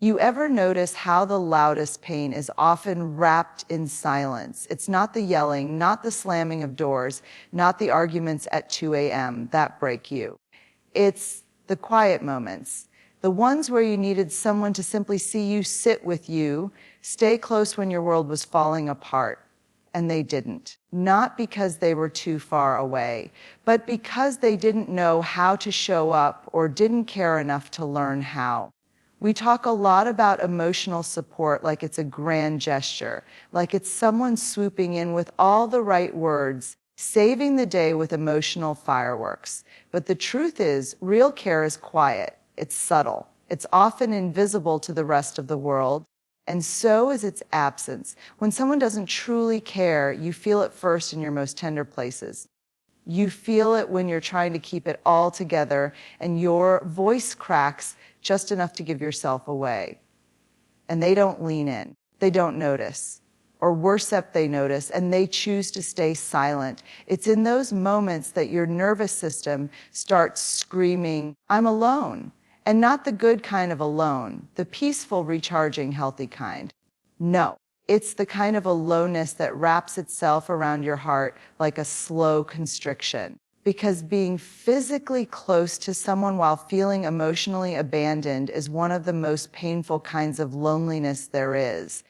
You ever notice how the loudest pain is often wrapped in silence? It's not the yelling, not the slamming of doors, not the arguments at 2 a.m. that break you. It's the quiet moments, the ones where you needed someone to simply see you, sit with you, stay close when your world was falling apart. And they didn't. Not because they were too far away, but because they didn't know how to show up or didn't care enough to learn how. We talk a lot about emotional support like it's a grand gesture, like it's someone swooping in with all the right words, saving the day with emotional fireworks. But the truth is, real care is quiet. It's subtle. It's often invisible to the rest of the world. And so is its absence. When someone doesn't truly care, you feel it first in your most tender places. You feel it when you're trying to keep it all together and your voice cracks just enough to give yourself away. And they don't lean in. They don't notice. Or worse yet, they notice and they choose to stay silent. It's in those moments that your nervous system starts screaming, "I'm alone." And not the good kind of alone, the peaceful, recharging, healthy kind. No, it's the kind of aloneness that wraps itself around your heart like a slow constriction. Because being physically close to someone while feeling emotionally abandoned is one of the most painful kinds of loneliness there is.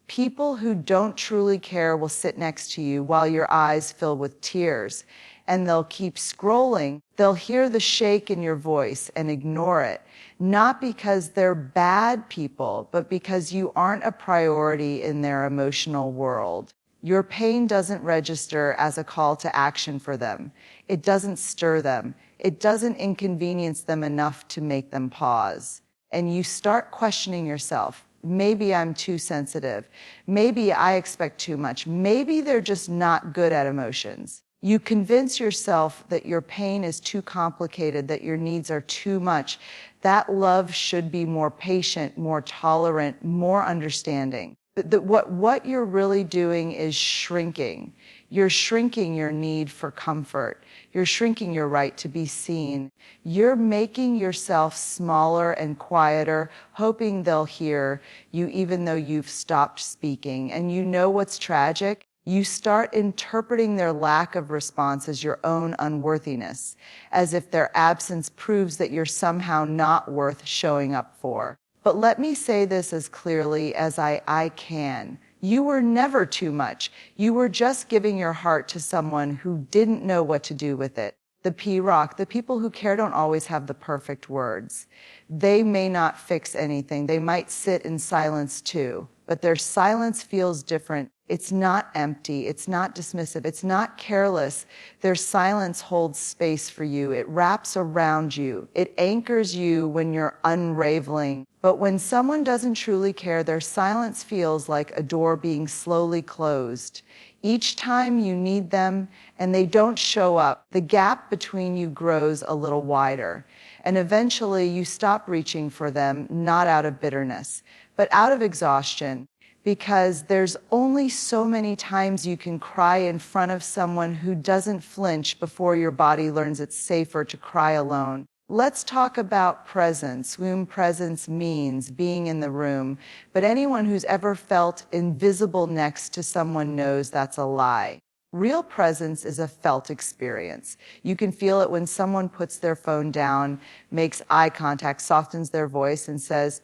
People who don't truly care will sit next to you while your eyes fill with tears, and they'll keep scrolling. They'll hear the shake in your voice and ignore it, not because they're bad people, but because you aren't a priority in their emotional world. Your pain doesn't register as a call to action for them. It doesn't stir them. It doesn't inconvenience them enough to make them pause. And you start questioning yourself. Maybe I'm too sensitive. Maybe I expect too much. Maybe they're just not good at emotions. You convince yourself that your pain is too complicated, that your needs are too much. That love should be more patient, more tolerant, more understanding. But what you're really doing is shrinking. You're shrinking your need for comfort. You're shrinking your right to be seen. You're making yourself smaller and quieter, hoping they'll hear you even though you've stopped speaking. And you know what's tragic? You start interpreting their lack of response as your own unworthiness, as if their absence proves that you're somehow not worth showing up for. But let me say this as clearly as I can. You were never too much. You were just giving your heart to someone who didn't know what to do with it. The P-Rock, the people who care don't always have the perfect words. They may not fix anything. They might sit in silence too, but their silence feels different. It's not empty. It's not dismissive. It's not careless. Their silence holds space for you. It wraps around you. It anchors you when you're unraveling. But when someone doesn't truly care, their silence feels like a door being slowly closed. Each time you need them and they don't show up, the gap between you grows a little wider. And eventually you stop reaching for them, not out of bitterness, but out of exhaustion. Because there's only so many times you can cry in front of someone who doesn't flinch before your body learns it's safer to cry alone. Let's talk about presence. Womb presence means being in the room, but anyone who's ever felt invisible next to someone knows that's a lie. Real presence is a felt experience. You can feel it when someone puts their phone down, makes eye contact, softens their voice, and says,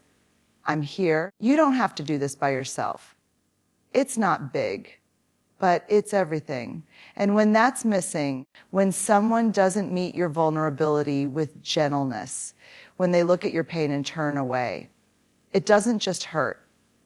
"I'm here." You don't have to do this by yourself. It's not big, but it's everything. And when that's missing, when someone doesn't meet your vulnerability with gentleness, when they look at your pain and turn away, it doesn't just hurt.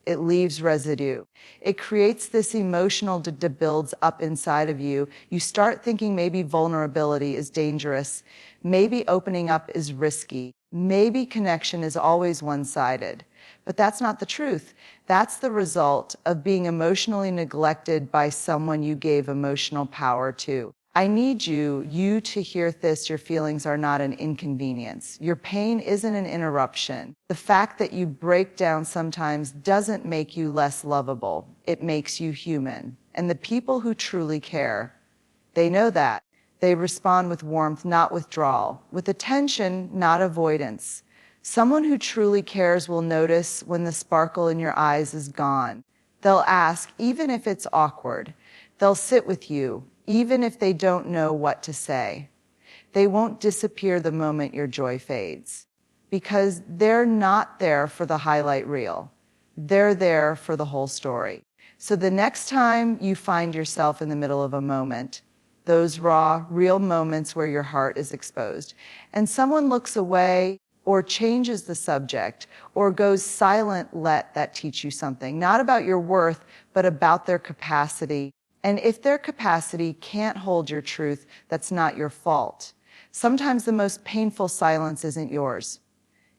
It leaves residue. It creates this emotional that builds up inside of you. You start thinking maybe vulnerability is dangerous. Maybe opening up is risky. Maybe connection is always one-sided. But that's not the truth. That's the result of being emotionally neglected by someone you gave emotional power to. I need you to hear this. Your feelings are not an inconvenience. Your pain isn't an interruption. The fact that you break down sometimes doesn't make you less lovable. It makes you human. And the people who truly care, they know that. They respond with warmth, not withdrawal, with attention, not avoidance. Someone who truly cares will notice when the sparkle in your eyes is gone. They'll ask, even if it's awkward. They'll sit with you, even if they don't know what to say. They won't disappear the moment your joy fades, because they're not there for the highlight reel. They're there for the whole story. So the next time you find yourself in the middle of a moment, those raw, real moments where your heart is exposed, and someone looks away or changes the subject or goes silent, let that teach you something, not about your worth, but about their capacity. And if their capacity can't hold your truth, that's not your fault. Sometimes the most painful silence isn't yours.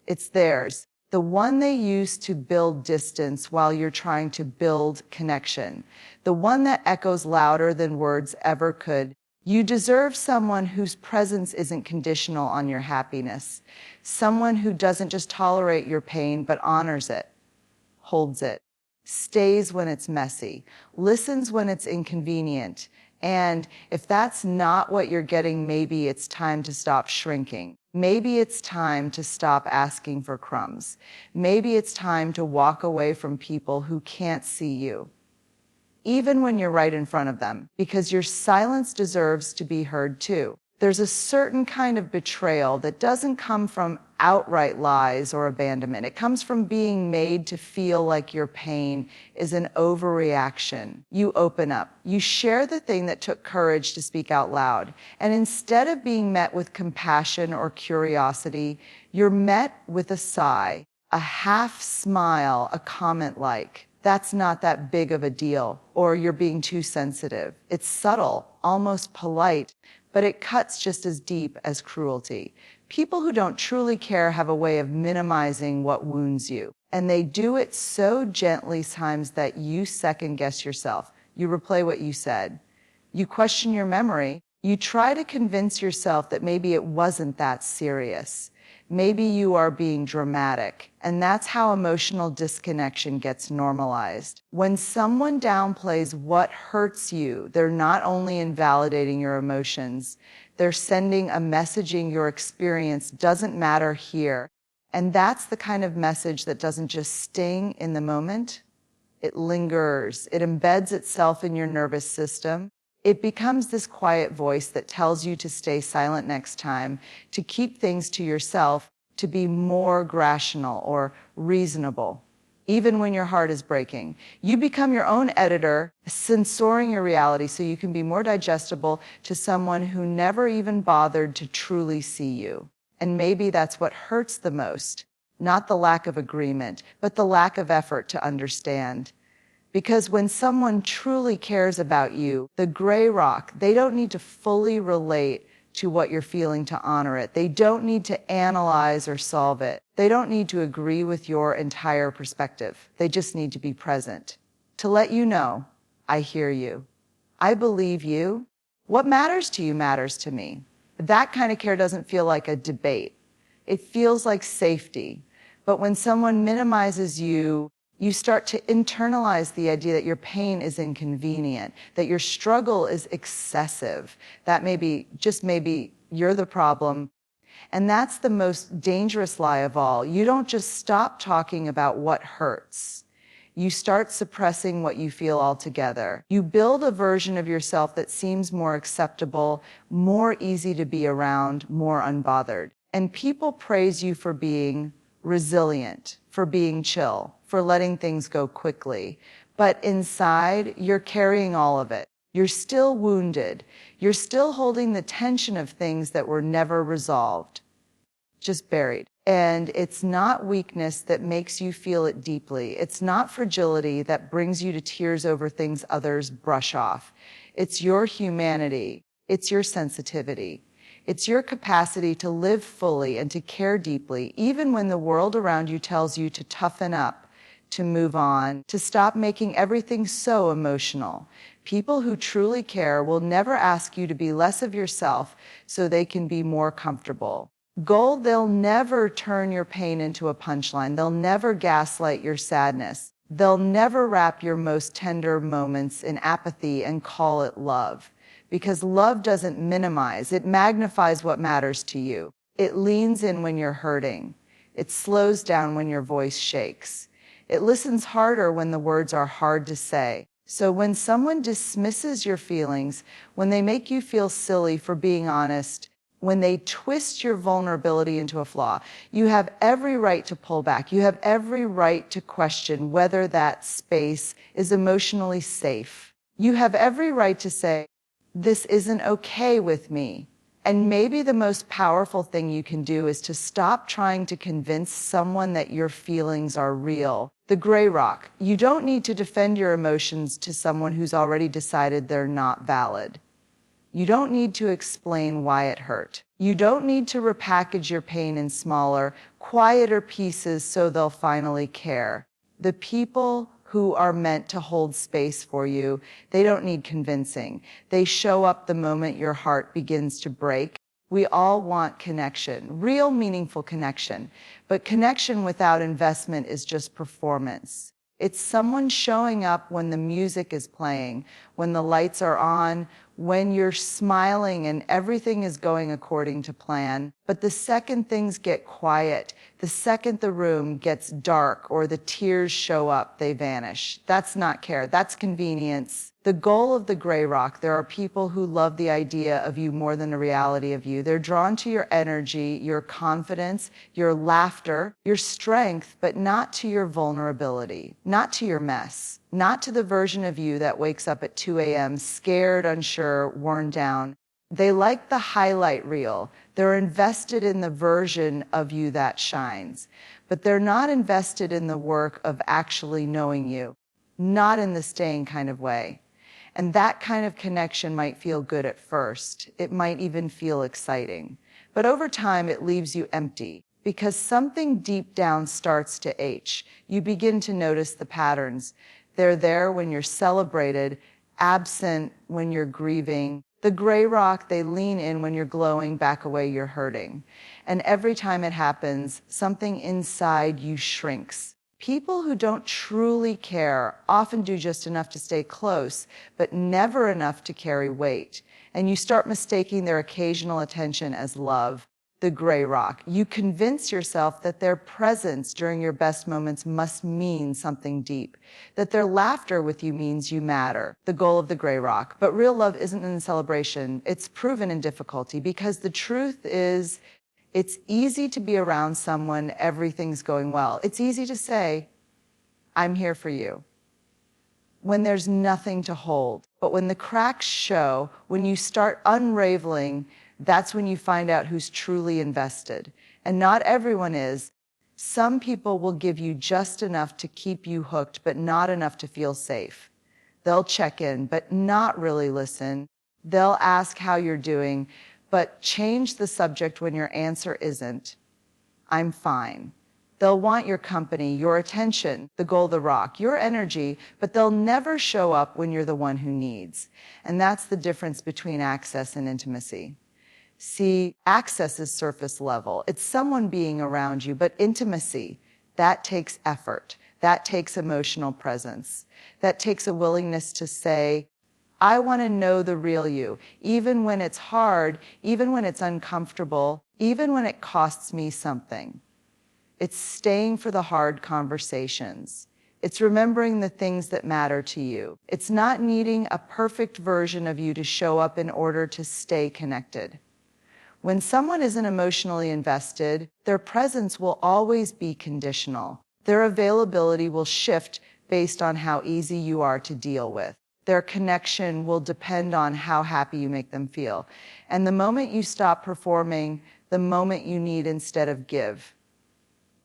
It's theirs. The one they use to build distance while you're trying to build connection. The one that echoes louder than words ever could. You deserve someone whose presence isn't conditional on your happiness. Someone who doesn't just tolerate your pain, but honors it, holds it, stays when it's messy, listens when it's inconvenient. And if that's not what you're getting, maybe it's time to stop shrinking. Maybe it's time to stop asking for crumbs. Maybe it's time to walk away from people who can't see you, even when you're right in front of them, because your silence deserves to be heard too. There's a certain kind of betrayal that doesn't come from outright lies or abandonment. It comes from being made to feel like your pain is an overreaction. You open up. You share the thing that took courage to speak out loud. And instead of being met with compassion or curiosity, you're met with a sigh, a half smile, a comment like, "That's not that big of a deal," or "You're being too sensitive." It's subtle, almost polite, but it cuts just as deep as cruelty. People who don't truly care have a way of minimizing what wounds you, and they do it so gently sometimes that you second guess yourself. You replay what you said. You question your memory. You try to convince yourself that maybe it wasn't that serious. Maybe you are being dramatic, and that's how emotional disconnection gets normalized. When someone downplays what hurts you, they're not only invalidating your emotions, they're sending a messaging your experience doesn't matter here. And that's the kind of message that doesn't just sting in the moment. It lingers. It embeds itself in your nervous system. It becomes this quiet voice that tells you to stay silent next time, to keep things to yourself, to be more rational or reasonable, even when your heart is breaking. You become your own editor, censoring your reality so you can be more digestible to someone who never even bothered to truly see you. And maybe that's what hurts the most, not the lack of agreement, but the lack of effort to understand. Because when someone truly cares about you, the gray rock, they don't need to fully relate to what you're feeling to honor it. They don't need to analyze or solve it. They don't need to agree with your entire perspective. They just need to be present. To let you know, I hear you. I believe you. What matters to you matters to me. That kind of care doesn't feel like a debate. It feels like safety. But when someone minimizes you, you start to internalize the idea that your pain is inconvenient, that your struggle is excessive, that maybe, just maybe, you're the problem. And that's the most dangerous lie of all. You don't just stop talking about what hurts. You start suppressing what you feel altogether. You build a version of yourself that seems more acceptable, more easy to be around, more unbothered. And people praise you for being resilient, for being chill, for letting things go quickly. But inside, you're carrying all of it. You're still wounded. You're still holding the tension of things that were never resolved, just buried. And it's not weakness that makes you feel it deeply. It's not fragility that brings you to tears over things others brush off. It's your humanity. It's your sensitivity. It's your capacity to live fully and to care deeply, even when the world around you tells you to toughen up, to move on, to stop making everything so emotional. People who truly care will never ask you to be less of yourself so they can be more comfortable. They'll never turn your pain into a punchline. They'll never gaslight your sadness. They'll never wrap your most tender moments in apathy and call it love. Because love doesn't minimize, it magnifies what matters to you. It leans in when you're hurting. It slows down when your voice shakes. It listens harder when the words are hard to say. So when someone dismisses your feelings, when they make you feel silly for being honest, when they twist your vulnerability into a flaw, you have every right to pull back. You have every right to question whether that space is emotionally safe. You have every right to say, this isn't okay with me. And maybe the most powerful thing you can do is to stop trying to convince someone that your feelings are real. The gray rock. You don't need to defend your emotions to someone who's already decided they're not valid. You don't need to explain why it hurt. You don't need to repackage your pain in smaller, quieter pieces so they'll finally care. The people who are meant to hold space for you, they don't need convincing. They show up the moment your heart begins to break. We all want connection, real meaningful connection. But connection without investment is just performance. It's someone showing up when the music is playing, when the lights are on, when you're smiling and everything is going according to plan. But the second things get quiet, the second the room gets dark or the tears show up, they vanish. That's not care, that's convenience. The goal of the gray rock, there are people who love the idea of you more than the reality of you. They're drawn to your energy, your confidence, your laughter, your strength, but not to your vulnerability, not to your mess, not to the version of you that wakes up at 2 a.m. scared, unsure, worn down. They like the highlight reel. They're invested in the version of you that shines, but they're not invested in the work of actually knowing you, not in the staying kind of way. And that kind of connection might feel good at first. It might even feel exciting. But over time, it leaves you empty because something deep down starts to ache. You begin to notice the patterns. They're there when you're celebrated, absent when you're grieving. The gray rock, they lean in when you're glowing, back away, you're hurting. And every time it happens, something inside you shrinks. People who don't truly care often do just enough to stay close, but never enough to carry weight. And you start mistaking their occasional attention as love. The gray rock. You convince yourself that their presence during your best moments must mean something deep, that their laughter with you means you matter. The goal of the gray rock. But real love isn't in the celebration. It's proven in difficulty because the truth is, it's easy to be around someone everything's going well. It's easy to say, I'm here for you, when there's nothing to hold. But when the cracks show, when you start unraveling, that's when you find out who's truly invested. And not everyone is. Some people will give you just enough to keep you hooked, but not enough to feel safe. They'll check in, but not really listen. They'll ask how you're doing, but change the subject when your answer isn't, I'm fine. They'll want your company, your attention, the goal, the rock, your energy, but they'll never show up when you're the one who needs. And that's the difference between access and intimacy. See, access is surface level. It's someone being around you, but intimacy, that takes effort. That takes emotional presence. That takes a willingness to say, I want to know the real you, even when it's hard, even when it's uncomfortable, even when it costs me something. It's staying for the hard conversations. It's remembering the things that matter to you. It's not needing a perfect version of you to show up in order to stay connected. When someone isn't emotionally invested, their presence will always be conditional. Their availability will shift based on how easy you are to deal with. Their connection will depend on how happy you make them feel. And the moment you stop performing, the moment you need instead of give,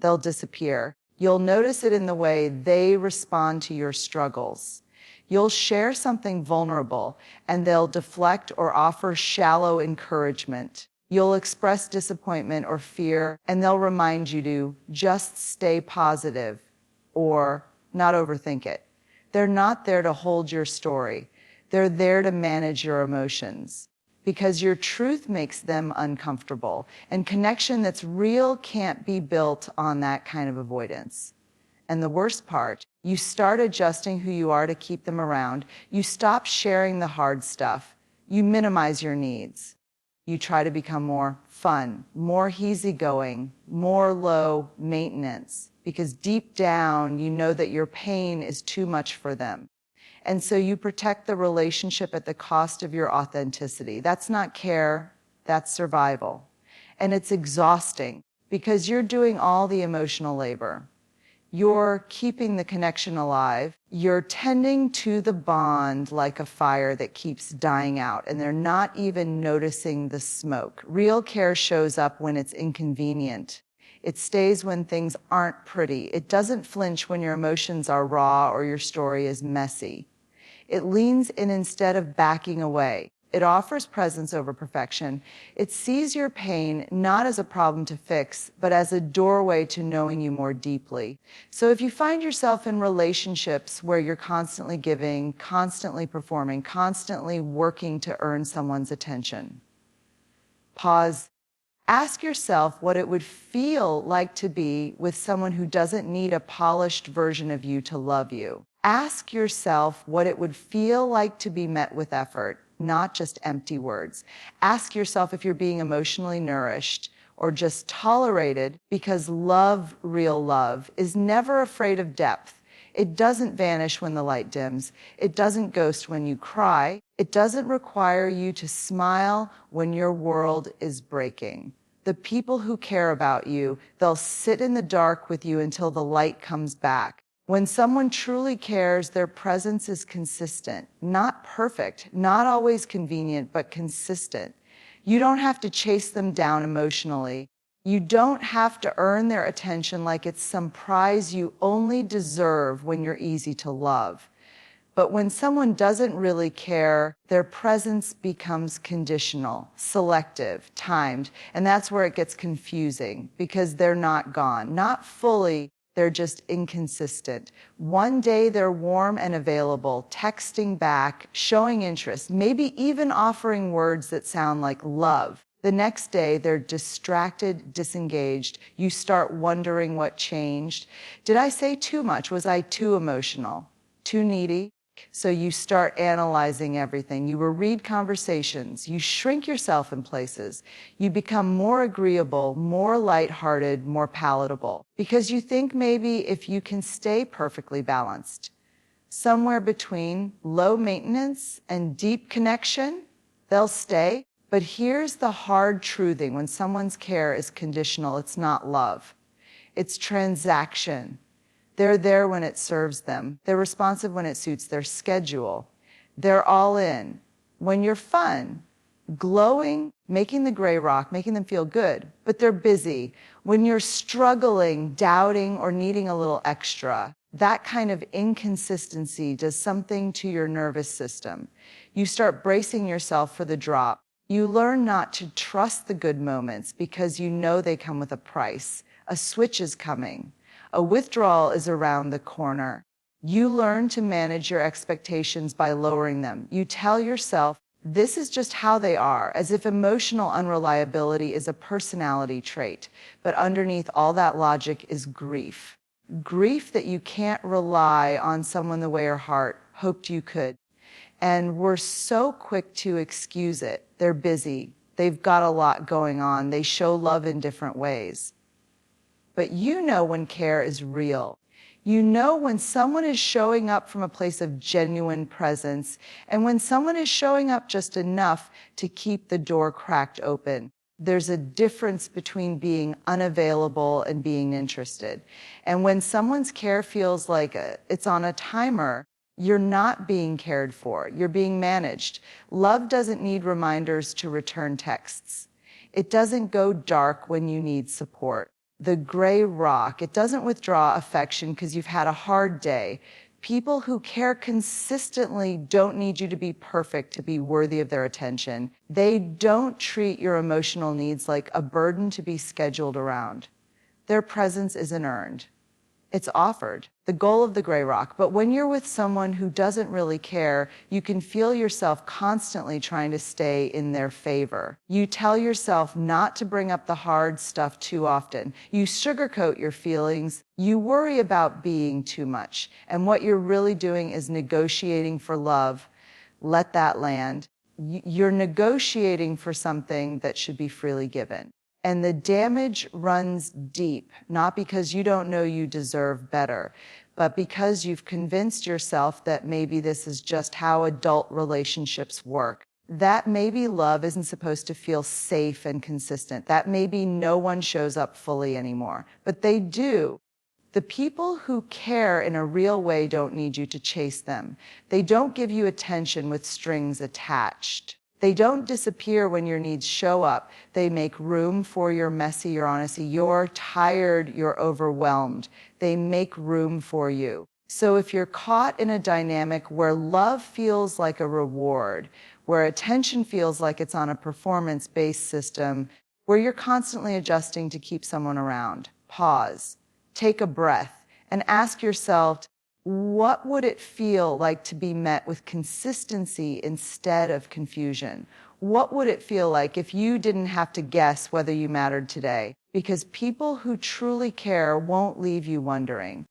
they'll disappear. You'll notice it in the way they respond to your struggles. You'll share something vulnerable, and they'll deflect or offer shallow encouragement. You'll express disappointment or fear, and they'll remind you to just stay positive or not overthink it. They're not there to hold your story. They're there to manage your emotions because your truth makes them uncomfortable, and connection that's real can't be built on that kind of avoidance. And the worst part, you start adjusting who you are to keep them around. You stop sharing the hard stuff. You minimize your needs. You try to become more fun, more easygoing, more low maintenance, because deep down you know that your pain is too much for them. And so you protect the relationship at the cost of your authenticity. That's not care, that's survival. And it's exhausting because you're doing all the emotional labor. You're keeping the connection alive. You're tending to the bond like a fire that keeps dying out, and they're not even noticing the smoke. Real care shows up when it's inconvenient. It stays when things aren't pretty. It doesn't flinch when your emotions are raw or your story is messy. It leans in instead of backing away. It offers presence over perfection. It sees your pain not as a problem to fix, but as a doorway to knowing you more deeply. So if you find yourself in relationships where you're constantly giving, constantly performing, constantly working to earn someone's attention, pause. Ask yourself what it would feel like to be with someone who doesn't need a polished version of you to love you. Ask yourself what it would feel like to be met with effort, not just empty words. Ask yourself if you're being emotionally nourished or just tolerated, because love, real love, is never afraid of depth. It doesn't vanish when the light dims. It doesn't ghost when you cry. It doesn't require you to smile when your world is breaking. The people who care about you, they'll sit in the dark with you until the light comes back. When someone truly cares, their presence is consistent, not perfect, not always convenient, but consistent. You don't have to chase them down emotionally. You don't have to earn their attention like it's some prize you only deserve when you're easy to love. But when someone doesn't really care, their presence becomes conditional, selective, timed, and that's where it gets confusing, because they're not gone, not fully. They're just inconsistent. One day they're warm and available, texting back, showing interest, maybe even offering words that sound like love. The next day they're distracted, disengaged. You start wondering what changed. Did I say too much? Was I too emotional? Too needy? So you start analyzing everything. You reread conversations. You shrink yourself in places. You become more agreeable, more lighthearted, more palatable. Because you think maybe if you can stay perfectly balanced, somewhere between low maintenance and deep connection, they'll stay. But here's the hard truthing. When someone's care is conditional, it's not love. It's transaction. They're there when it serves them. They're responsive when it suits their schedule. They're all in. When you're fun, glowing, making the gray rock, making them feel good, but they're busy. When you're struggling, doubting, or needing a little extra, that kind of inconsistency does something to your nervous system. You start bracing yourself for the drop. You learn not to trust the good moments because you know they come with a price. A switch is coming. A withdrawal is around the corner. You learn to manage your expectations by lowering them. You tell yourself, this is just how they are, as if emotional unreliability is a personality trait. But underneath all that logic is grief. Grief that you can't rely on someone the way your heart hoped you could. And we're so quick to excuse it. They're busy. They've got a lot going on. They show love in different ways. But you know when care is real. You know when someone is showing up from a place of genuine presence, and when someone is showing up just enough to keep the door cracked open. There's a difference between being unavailable and being interested. And when someone's care feels like it's on a timer, you're not being cared for. You're being managed. Love doesn't need reminders to return texts. It doesn't go dark when you need support. The gray rock, it doesn't withdraw affection because you've had a hard day. People who care consistently don't need you to be perfect to be worthy of their attention. They don't treat your emotional needs like a burden to be scheduled around. Their presence isn't earned. It's offered, the goal of the gray rock. But when you're with someone who doesn't really care, you can feel yourself constantly trying to stay in their favor. You tell yourself not to bring up the hard stuff too often. You sugarcoat your feelings. You worry about being too much. And what you're really doing is negotiating for love. Let that land. You're negotiating for something that should be freely given. And the damage runs deep, not because you don't know you deserve better, but because you've convinced yourself that maybe this is just how adult relationships work. That maybe love isn't supposed to feel safe and consistent. That maybe no one shows up fully anymore, but they do. The people who care in a real way don't need you to chase them. They don't give you attention with strings attached. They don't disappear when your needs show up. They make room for your messy, your honesty. You're tired, you're overwhelmed. They make room for you. So if you're caught in a dynamic where love feels like a reward, where attention feels like it's on a performance-based system, where you're constantly adjusting to keep someone around, pause, take a breath, and ask yourself, what would it feel like to be met with consistency instead of confusion? What would it feel like if you didn't have to guess whether you mattered today? Because people who truly care won't leave you wondering.